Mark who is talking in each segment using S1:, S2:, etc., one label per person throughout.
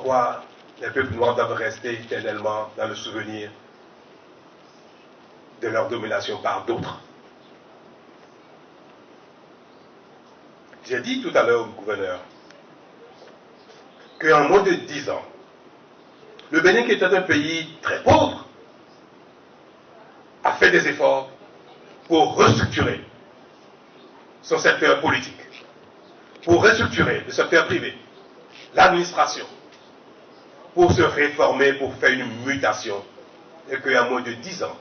S1: pourquoi les peuples noirs doivent rester éternellement dans le souvenir de leur domination par d'autres. J'ai dit tout à l'heure au gouverneur qu'en moins de 10 ans, le Bénin, qui était un pays très pauvre, a fait des efforts pour restructurer son secteur politique, pour restructurer le secteur privé, l'administration, pour se réformer, pour faire une mutation, et qu'en moins de 10 ans,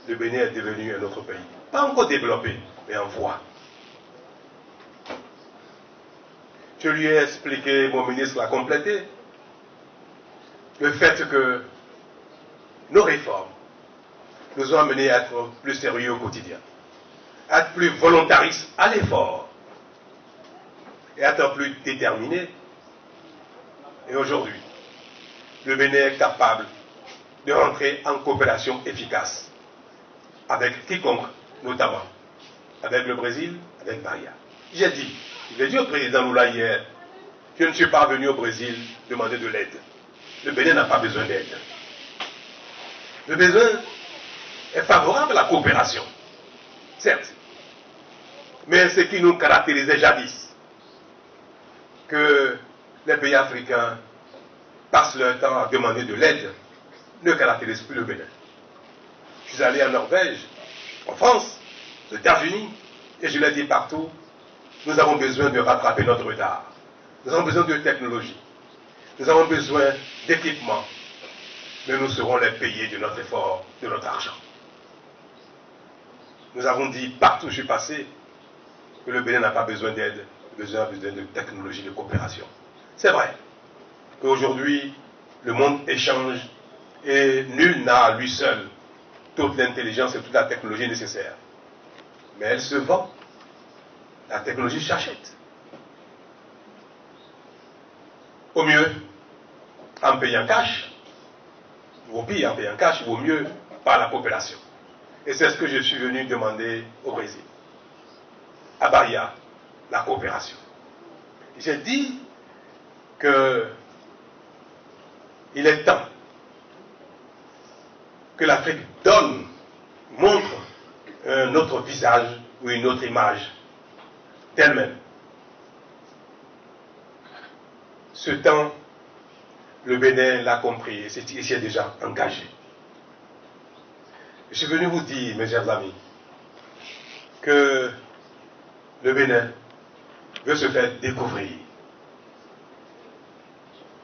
S1: le Bénin est devenu un autre pays. Pas encore développé, mais en voie. Je lui ai expliqué, mon ministre l'a complété, le fait que nos réformes nous ont amenés à être plus sérieux au quotidien, à être plus volontaristes à l'effort, et à être plus déterminés. Et aujourd'hui, le Bénin est capable de rentrer en coopération efficace avec quiconque, notamment avec le Brésil, avec Bahia. J'ai dit au président Lula hier, je ne suis pas venu au Brésil demander de l'aide. Le Bénin n'a pas besoin d'aide. Le besoin est favorable à la coopération, certes. Mais ce qui nous caractérisait jadis, que les pays africains passent leur temps à demander de l'aide, ne caractérise plus le Bénin. Je suis allé en Norvège, en France, aux États-Unis, et je l'ai dit partout, nous avons besoin de rattraper notre retard. Nous avons besoin de technologie. Nous avons besoin d'équipement. Mais nous serons les payés de notre effort, de notre argent. Nous avons dit partout où je suis passé que le Bénin n'a pas besoin d'aide, besoin de technologie, de coopération. C'est vrai qu'aujourd'hui, le monde échange et nul n'a à lui seul toute l'intelligence et toute la technologie nécessaire. Mais elle se vend. La technologie s'achète. Au mieux, en payant cash, ou au pire, en payant cash, ou au mieux, par la population. Et c'est ce que je suis venu demander au Brésil. À Bahia, la coopération. J'ai dit que il est temps que l'Afrique montre un autre visage ou une autre image d'elle-même. Ce temps, le Bénin l'a compris et s'y est déjà engagé. Je suis venu vous dire, mes chers amis, que le Bénin veut se faire découvrir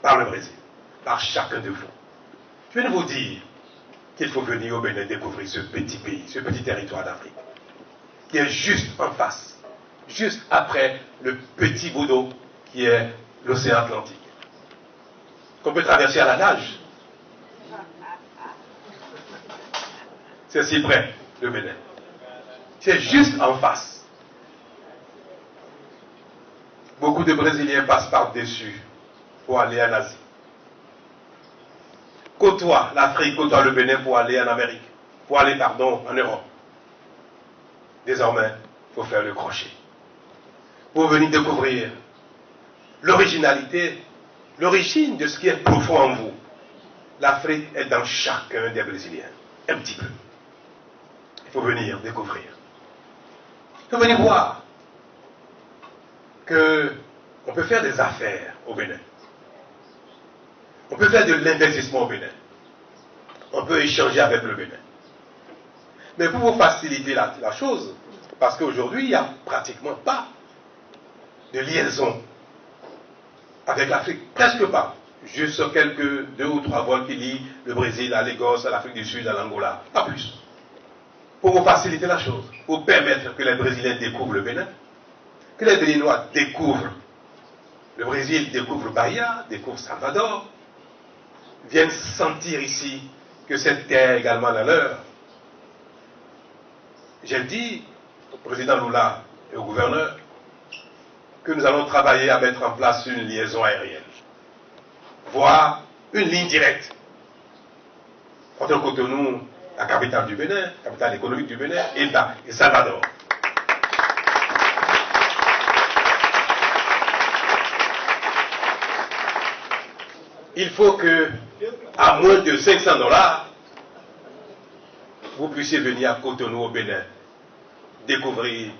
S1: par le Brésil, par chacun de vous. Je viens de vous dire qu'il faut venir au Bénin découvrir ce petit pays, ce petit territoire d'Afrique, qui est juste en face, juste après le petit bout d'eau qui est l'océan Atlantique, qu'on peut traverser à la nage. C'est si près, le Bénin. C'est juste en face. Beaucoup de Brésiliens passent par-dessus pour aller en Asie. Côtoie l'Afrique, côtoie le Bénin pour aller en Amérique, pour aller, en Europe. Désormais, il faut faire le crochet. Pour venir découvrir l'originalité, l'origine de ce qui est profond en vous. L'Afrique est dans chacun des Brésiliens, un petit peu. Il faut venir découvrir. Il faut venir voir qu'on peut faire des affaires au Bénin. On peut faire de l'investissement au Bénin. On peut échanger avec le Bénin. Mais pour vous faciliter la chose, parce qu'aujourd'hui, il n'y a pratiquement pas de liaison avec l'Afrique. Presque pas. Juste sur quelques 2 ou 3 vols qui lient le Brésil à Lagos, à l'Afrique du Sud, à l'Angola. Pas plus. Pour vous faciliter la chose. Pour permettre que les Brésiliens découvrent le Bénin. Que les Béninois découvrent le Brésil, découvrent Bahia, découvrent Salvador. Viennent sentir ici que cette terre est également la leur. J'ai dit au président Lula et au gouverneur que nous allons travailler à mettre en place une liaison aérienne, voire une ligne directe entre Cotonou, la capitale du Bénin, capitale économique du Bénin, et Salvador. il faut que, à moins de 500 $, vous puissiez venir à Cotonou au Bénin, découvrir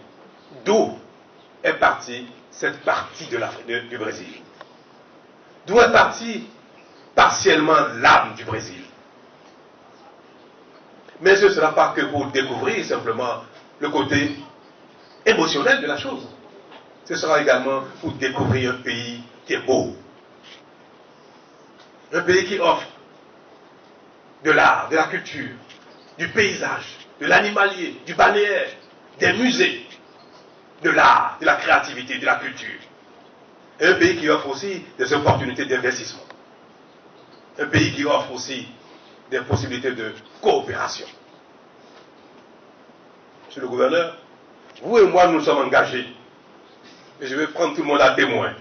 S1: d'où est partie cette partie du Brésil. D'où est partie partiellement l'âme du Brésil. Mais ce ne sera pas que pour découvrir simplement le côté émotionnel de la chose. Ce sera également pour découvrir un pays qui est beau. Un pays qui offre de l'art, de la culture, du paysage, de l'animalier, du balnéaire, des musées, de l'art, de la créativité, de la culture. Et un pays qui offre aussi des opportunités d'investissement. Un pays qui offre aussi des possibilités de coopération. Monsieur le gouverneur, vous et moi nous sommes engagés. Et je vais prendre tout le monde à témoin.